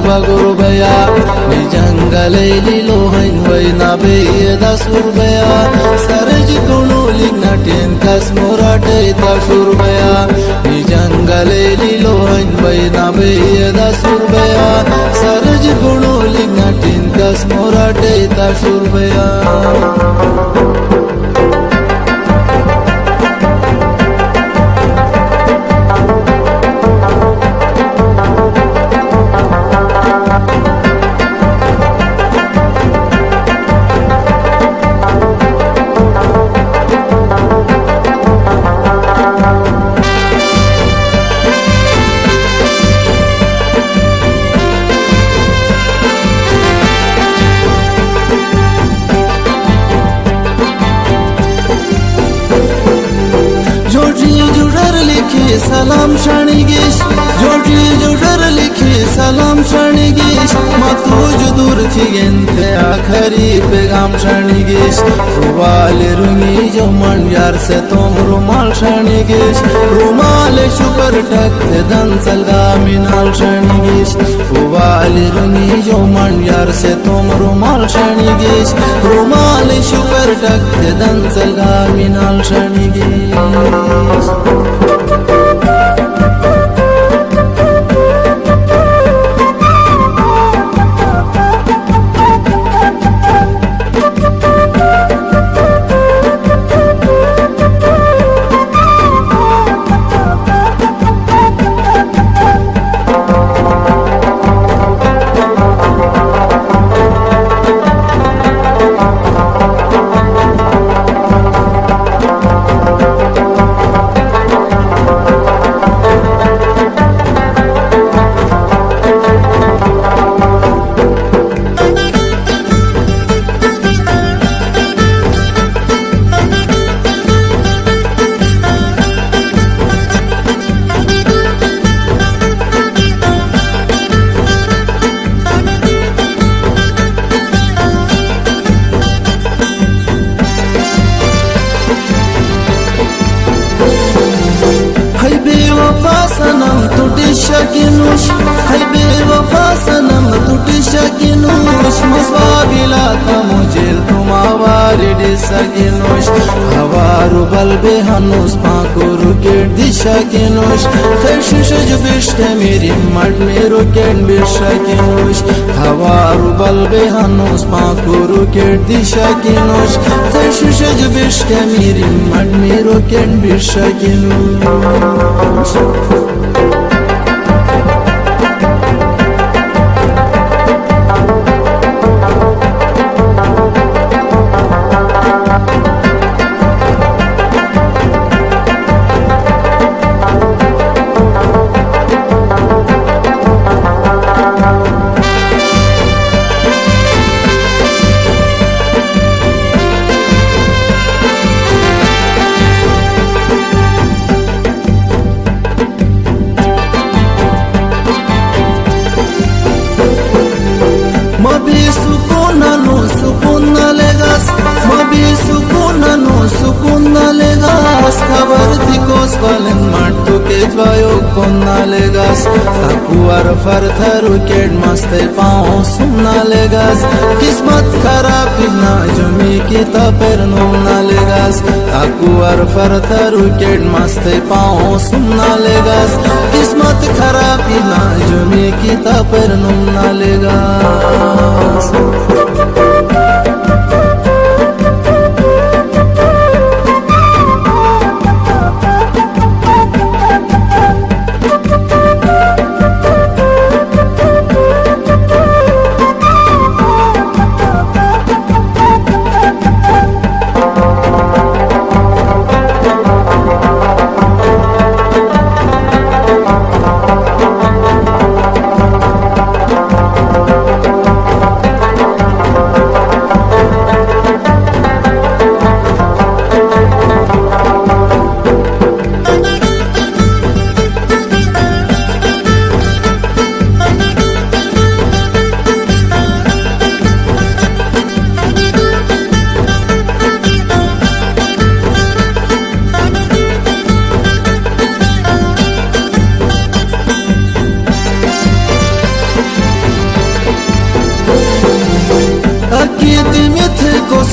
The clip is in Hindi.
bagurbaya ni jangaleli lohain waina beyda surbaya saraj kunu lignatin kasmurate ta surbaya ni jangaleli lohain waina beyda surbaya saraj kunu lignatin kasmurate ta surbaya सलाम शाणिगेश जोड़ी जोडर लिखे सलाम शाणिगेश मतु जुदूर थिगेंते आखरी पैगाम शाणिगेश रुमाले रुंगी जो मन यार से तुम रुमाल शाणिगेश रुमाले शुपर टकते दन सलगा मिनाल शाणिगेश रुमाले रुंगी जो मन यार से तुम रुमाल शाणिगेश रुमाले शुपर टकते दन सलगा मिनाल शाणिगेश सनम तुटी शकिनुश है बेवफा सनम तुटी शकिनुश मस्वाबिला था मुझे तुम आवारी डिसकिनुश हवारु बलबे हनुस पाको रुकेट दिशकिनुश खैशुश जुबिश के मेरी मड में रुकेट बिशकिनुश हवारु बलबे हनुस पाको रुकेट दिशकिनुश खैशुश जुबिश के मेरी मड में रुकेट बिशकिनुश खबर थी कोस वालन माटो के ज्वायो कोन्ना लेगास अकुआर फरथर विकेट मस्ते पाओ सुनना लेगास किस्मत खराब ना जुमी की तपेर नुमना लेगास अकुआर फरथर विकेट मस्ते पाओ सुनना लेगास किस्मत खराब ना जुमी की तपेर नुमना लेगास